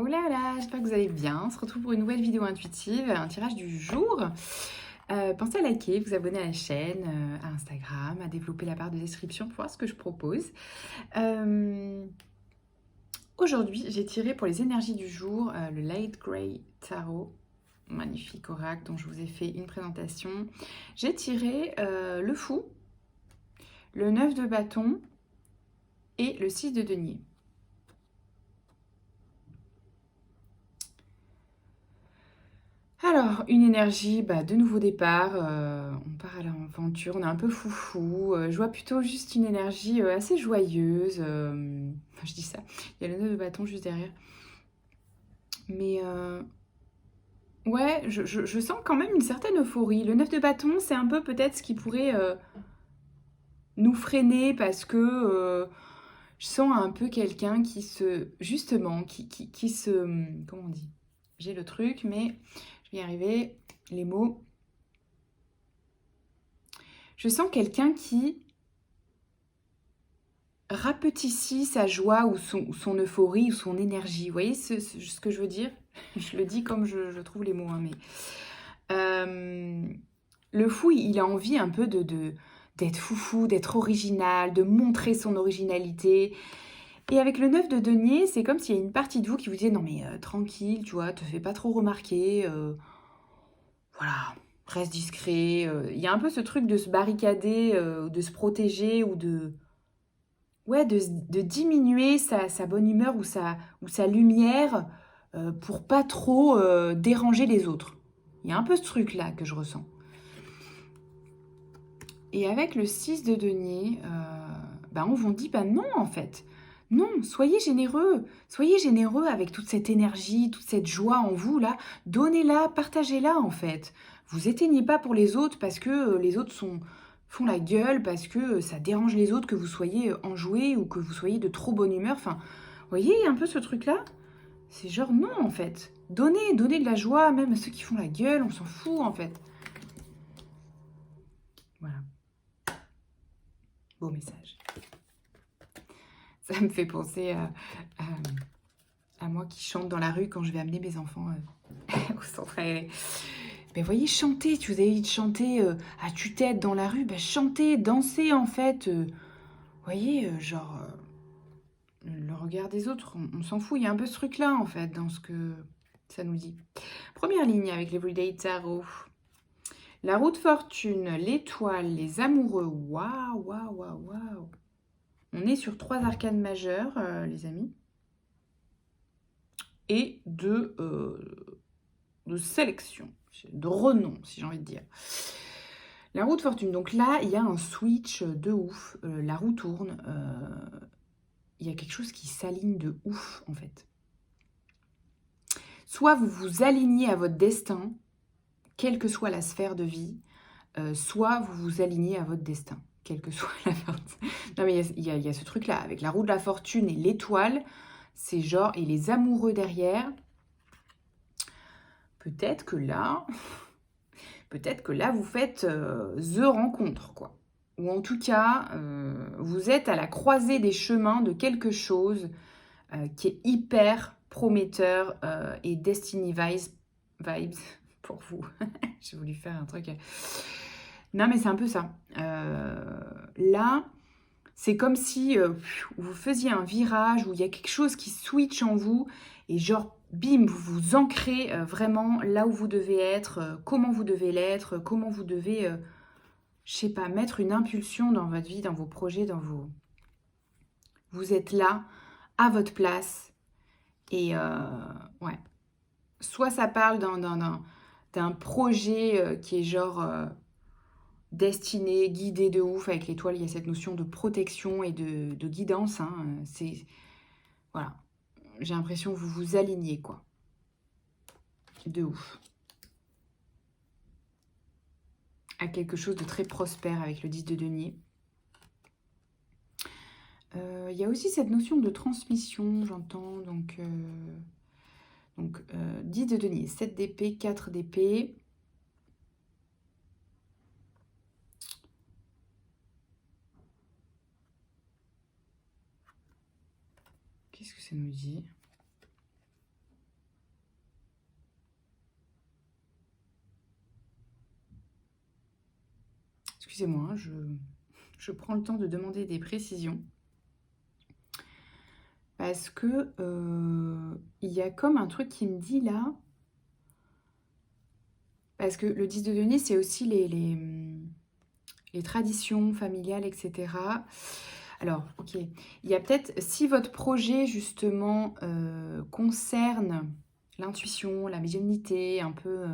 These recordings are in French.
Oh là là, j'espère que vous allez bien. On se retrouve pour une nouvelle vidéo intuitive, un tirage du jour. Pensez à liker, vous abonner à la chaîne, à Instagram, à développer la barre de description pour voir ce que je propose. Euh, Aujourd'hui, j'ai tiré pour les énergies du jour le Light Grey Tarot, magnifique oracle dont je vous ai fait une présentation. J'ai tiré le fou, le 9 de bâton et le 6 de denier. Alors, une énergie de nouveau départ, on part à l'aventure, on est un peu foufou. Je vois plutôt juste une énergie assez joyeuse. Je dis ça, il y a le nœud de bâton juste derrière. Mais ouais, je sens quand même une certaine euphorie. Le 9 de bâton, c'est un peu peut-être ce qui pourrait nous freiner parce que je sens un peu quelqu'un qui se... Justement, qui se... Comment on dit? J'ai le truc, mais je vais y arriver. Les mots. Je sens quelqu'un qui rapetissit sa joie ou son euphorie ou son énergie. Vous voyez ce que je veux dire? Je le dis comme je trouve les mots, hein, mais... le fou, il a envie un peu d'être foufou, d'être original, de montrer son originalité. Et avec le 9 de denier, c'est comme s'il y a une partie de vous qui vous dit non mais tranquille, tu vois, te fais pas trop remarquer, voilà, reste discret. Il y a un peu ce truc de se barricader, de se protéger ou de... Ouais, de diminuer sa bonne humeur ou sa lumière pour pas trop déranger les autres. Il y a un peu ce truc-là que je ressens. Et avec le 6 de denier, on vous dit, non en fait. Non, soyez généreux avec toute cette énergie, toute cette joie en vous, là. Donnez-la, partagez-la en fait. Vous éteignez pas pour les autres parce que les autres font la gueule, parce que ça dérange les autres que vous soyez enjoué ou que vous soyez de trop bonne humeur. Enfin, vous voyez un peu ce truc-là? C'est genre non en fait. Donnez de la joie même à ceux qui font la gueule, on s'en fout en fait. Voilà, beau message. Ça me fait penser à moi qui chante dans la rue quand je vais amener mes enfants au centre aéré. Ben voyez, chantez, si vous avez envie de chanter à tue-tête dans la rue, chantez, dansez en fait. Voyez, le regard des autres, on s'en fout. Il y a un peu ce truc-là en fait dans ce que ça nous dit. Première ligne avec l'Everyday Tarot. La roue de fortune, l'étoile, les amoureux. Waouh, waouh, waouh, waouh. On est sur 3 arcanes majeures, les amis. Et de sélection, de renom, si j'ai envie de dire. La roue de fortune, donc là, il y a un switch de ouf. La roue tourne. Il y a quelque chose qui s'aligne de ouf, en fait. Soit vous vous alignez à votre destin, quelle que soit la sphère de vie, soit vous vous alignez à votre destin, quelle que soit la partie. Non, mais il y a ce truc-là, avec la roue de la fortune et l'étoile, c'est genre, et les amoureux derrière, peut-être que là, vous faites the rencontre, quoi. Ou en tout cas, vous êtes à la croisée des chemins de quelque chose qui est hyper prometteur et Destiny vibes pour vous. J'ai voulu faire un truc. Non, mais c'est un peu ça. Là, c'est comme si vous faisiez un virage où il y a quelque chose qui switch en vous et genre, bim, vous vous ancrez vraiment là où vous devez être, comment vous devez l'être, comment vous devez, je sais pas, mettre une impulsion dans votre vie, dans vos projets, dans vos... Vous êtes là, à votre place. Et ouais, soit ça parle d'un projet qui est genre destiné, guidé de ouf. Avec l'étoile, il y a cette notion de protection et de guidance. Hein. C'est... Voilà. J'ai l'impression que vous vous alignez, quoi. De ouf. À quelque chose de très prospère avec le 10 de denier. Il y a aussi cette notion de transmission, j'entends. Donc 10 de denier, 7 d'épée, 4 d'épée. Qu'est-ce que ça nous dit? excusez-moi, hein, je prends le temps de demander des précisions. Parce que il y a comme un truc qui me dit là. Parce que le 10 de denier, c'est aussi les traditions familiales, etc. Alors, ok. Il y a peut-être, si votre projet, justement, concerne l'intuition, la médiumnité, un peu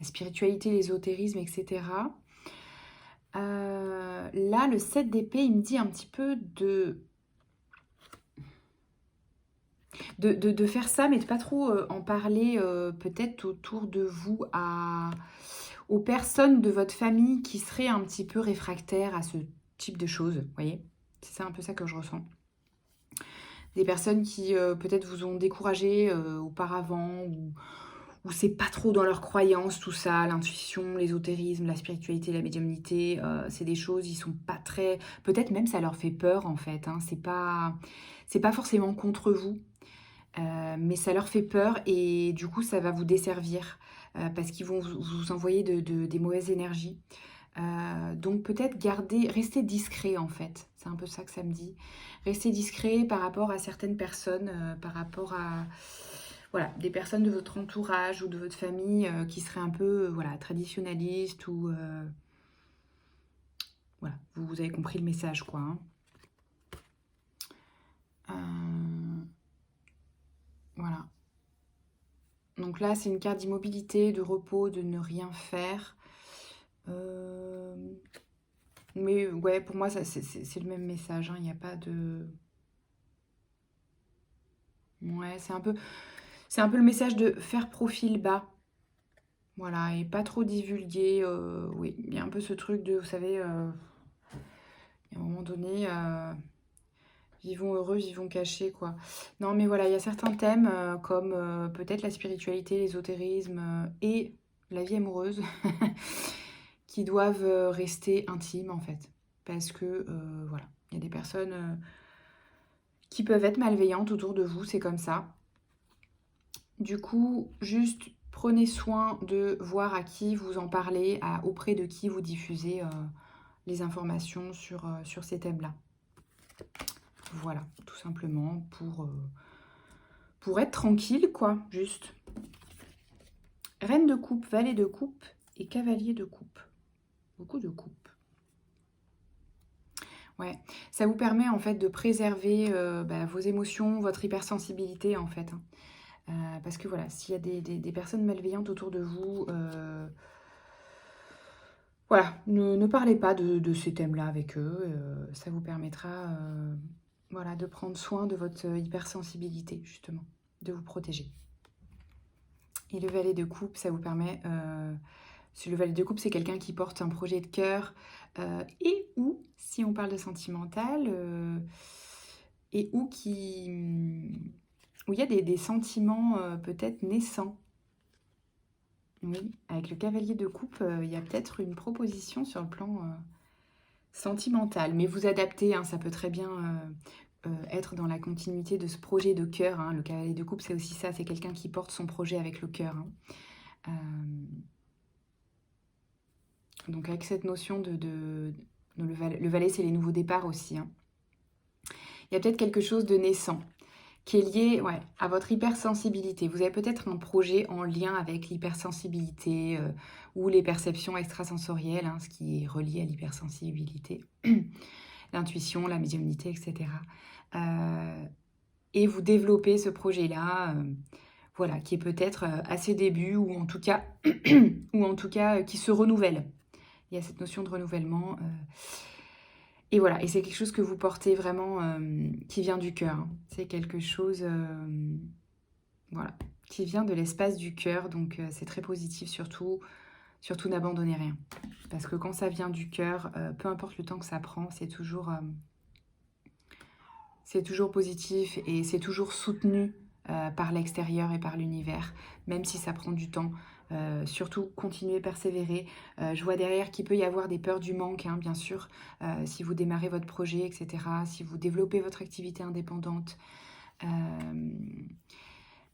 la spiritualité, l'ésotérisme, etc. Là, le 7 d'épée, il me dit un petit peu de faire ça, mais de pas trop en parler peut-être autour de vous aux personnes de votre famille qui seraient un petit peu réfractaires à ce type de choses, vous voyez? C'est ça un peu ça que je ressens. Des personnes qui peut-être vous ont découragé auparavant ou c'est pas trop dans leurs croyances, tout ça, l'intuition, l'ésotérisme, la spiritualité, la médiumnité, c'est des choses, ils sont pas très... Peut-être même ça leur fait peur en fait, hein, c'est pas forcément contre vous, mais ça leur fait peur et du coup ça va vous desservir parce qu'ils vont vous envoyer des mauvaises énergies. Donc peut-être rester discret en fait, c'est un peu ça que ça me dit. Rester discret par rapport à certaines personnes, par rapport à voilà, des personnes de votre entourage ou de votre famille qui seraient un peu voilà, traditionnalistes ou... voilà, vous avez compris le message quoi. Hein. Voilà. Donc là, c'est une carte d'immobilité, de repos, de ne rien faire. Mais ouais, pour moi, c'est le même message. Hein. Il n'y a pas de... Ouais, c'est un peu le message de faire profil bas. Voilà, et pas trop divulguer. Oui, il y a un peu ce truc de, vous savez, à un moment donné, vivons heureux, vivons cachés, quoi. Non, mais voilà, il y a certains thèmes comme peut-être la spiritualité, l'ésotérisme et la vie amoureuse qui doivent rester intimes, en fait. Parce que, voilà, il y a des personnes qui peuvent être malveillantes autour de vous, c'est comme ça. Du coup, juste prenez soin de voir à qui vous en parlez, auprès de qui vous diffusez les informations sur ces thèmes-là. Voilà, tout simplement pour être tranquille, quoi, juste. Reine de coupe, valet de coupe et cavalier de coupe. Beaucoup de coupes. Ouais, ça vous permet en fait de préserver vos émotions, votre hypersensibilité en fait. Hein. Parce que voilà, s'il y a des personnes malveillantes autour de vous, voilà, ne parlez pas de ces thèmes-là avec eux. Ça vous permettra voilà, de prendre soin de votre hypersensibilité, justement, de vous protéger. Et le valet de coupe, ça vous permet... le valet de coupe, c'est quelqu'un qui porte un projet de cœur et ou, si on parle de sentimental, et ou où il y a des sentiments peut-être naissants. Oui, avec le cavalier de coupe, il y a peut-être une proposition sur le plan sentimental. Mais vous adaptez, hein, ça peut très bien être dans la continuité de ce projet de cœur. Hein. Le cavalier de coupe, c'est aussi ça, c'est quelqu'un qui porte son projet avec le cœur. Hein. Donc avec cette notion le valet, c'est les nouveaux départs aussi. Hein. Il y a peut-être quelque chose de naissant qui est lié à votre hypersensibilité. Vous avez peut-être un projet en lien avec l'hypersensibilité ou les perceptions extrasensorielles, hein, ce qui est relié à l'hypersensibilité, l'intuition, la médiumnité, etc. Et vous développez ce projet-là, voilà, qui est peut-être à ses débuts ou en tout cas, qui se renouvelle. Il y a cette notion de renouvellement. Et voilà, et c'est quelque chose que vous portez vraiment, qui vient du cœur. Hein. C'est quelque chose, voilà, qui vient de l'espace du cœur. Donc, c'est très positif, surtout n'abandonnez rien. Parce que quand ça vient du cœur, peu importe le temps que ça prend, c'est toujours positif et c'est toujours soutenu par l'extérieur et par l'univers, même si ça prend du temps. Surtout, continuez, persévérer. Je vois derrière qu'il peut y avoir des peurs du manque, hein, bien sûr, si vous démarrez votre projet, etc., si vous développez votre activité indépendante.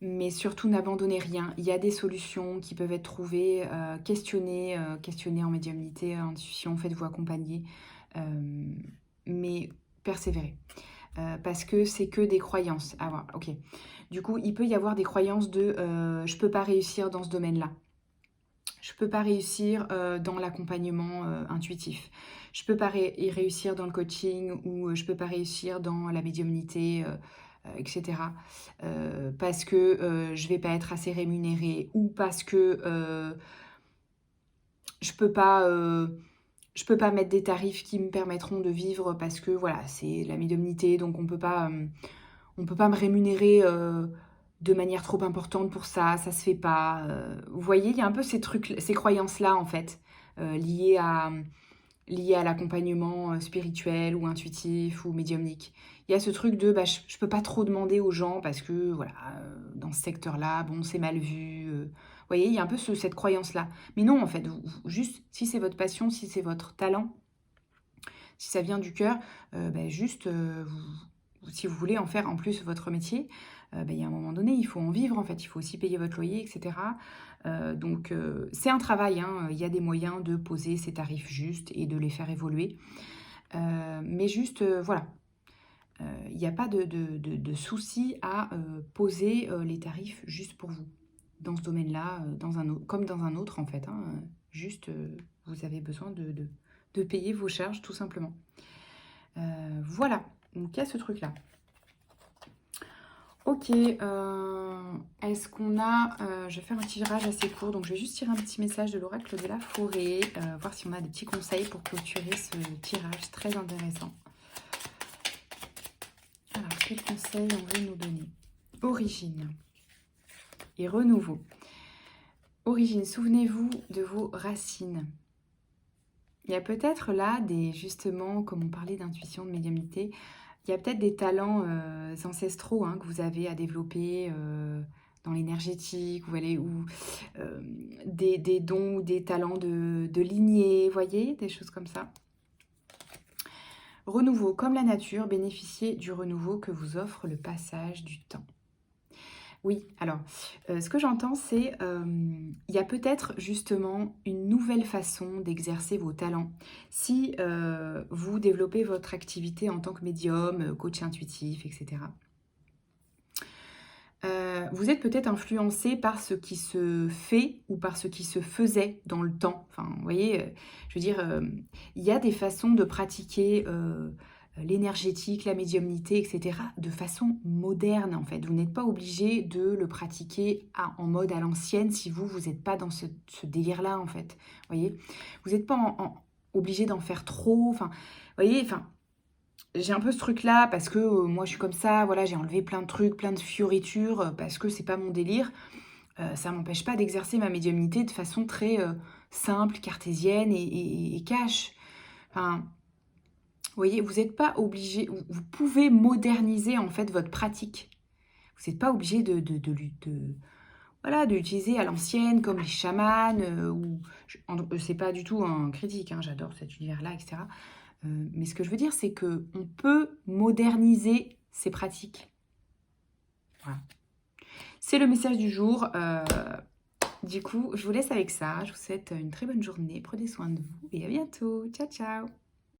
Mais surtout, n'abandonnez rien. Il y a des solutions qui peuvent être trouvées. Questionnez en médiumnité, en intuition, faites-vous accompagner. Mais persévérez. Parce que c'est que des croyances. Ah, voilà, ok. Du coup, il peut y avoir des croyances de je peux pas réussir dans ce domaine-là. Je peux pas réussir dans l'accompagnement intuitif. Je peux pas réussir dans le coaching ou je peux pas réussir dans la médiumnité, etc. Parce que je vais pas être assez rémunérée ou parce que je peux pas, je peux pas mettre des tarifs qui me permettront de vivre parce que voilà, c'est la médiumnité, donc on peut pas me rémunérer de manière trop importante pour ça se fait pas. Vous voyez, il y a un peu ces trucs, ces croyances-là en fait, liées à l'accompagnement spirituel ou intuitif ou médiumnique. Il y a ce truc de bah, je peux pas trop demander aux gens parce que voilà, dans ce secteur-là, bon, c'est mal vu. Vous voyez, il y a un peu cette croyance-là. Mais non, en fait, juste si c'est votre passion, si c'est votre talent, si ça vient du cœur, bah, juste si vous voulez en faire en plus votre métier, bah, il y a un moment donné, il faut en vivre en fait, il faut aussi payer votre loyer, etc. Donc c'est un travail, hein, il y a des moyens de poser ces tarifs justes et de les faire évoluer. Mais juste, voilà, il n'y a pas de souci à poser les tarifs juste pour vous. Dans ce domaine-là, comme dans un autre en fait. Hein, juste, vous avez besoin de payer vos charges tout simplement. Voilà, donc il y a ce truc-là. Ok, est-ce qu'on a... je vais faire un tirage assez court, donc je vais juste tirer un petit message de l'oracle de la forêt, voir si on a des petits conseils pour clôturer ce tirage, c'est très intéressant. Alors, quels conseils on veut nous donner? Origine et renouveau. Origine, souvenez-vous de vos racines. Il y a peut-être là justement, comme on parlait d'intuition, de médiumnité, il y a peut-être des talents ancestraux que vous avez à développer dans l'énergétique, ou des dons ou des talents de lignée, vous voyez, des choses comme ça. Renouveau, comme la nature, bénéficiez du renouveau que vous offre le passage du temps. Oui, alors, ce que j'entends, c'est il y a peut-être justement une nouvelle façon d'exercer vos talents. Si vous développez votre activité en tant que médium, coach intuitif, etc. Vous êtes peut-être influencé par ce qui se fait ou par ce qui se faisait dans le temps. Enfin, vous voyez, je veux dire, il y a des façons de pratiquer l'énergétique, la médiumnité, etc. de façon moderne, en fait. Vous n'êtes pas obligé de le pratiquer en mode à l'ancienne si vous n'êtes pas dans ce délire-là, en fait. Vous voyez, vous n'êtes pas obligé d'en faire trop. Enfin, vous voyez, enfin... J'ai un peu ce truc-là parce que moi je suis comme ça, voilà, j'ai enlevé plein de trucs, plein de fioritures parce que c'est pas mon délire. Ça m'empêche pas d'exercer ma médiumnité de façon très simple, cartésienne et cash. Enfin, vous voyez, vous n'êtes pas obligé, vous pouvez moderniser en fait votre pratique. Vous n'êtes pas obligé voilà, de l'utiliser à l'ancienne comme les chamans c'est pas du tout un critique, hein, j'adore cet univers-là, etc. Mais ce que je veux dire, c'est qu'on peut moderniser ces pratiques. Voilà. C'est le message du jour. Du coup, je vous laisse avec ça. Je vous souhaite une très bonne journée. Prenez soin de vous et à bientôt. Ciao, ciao.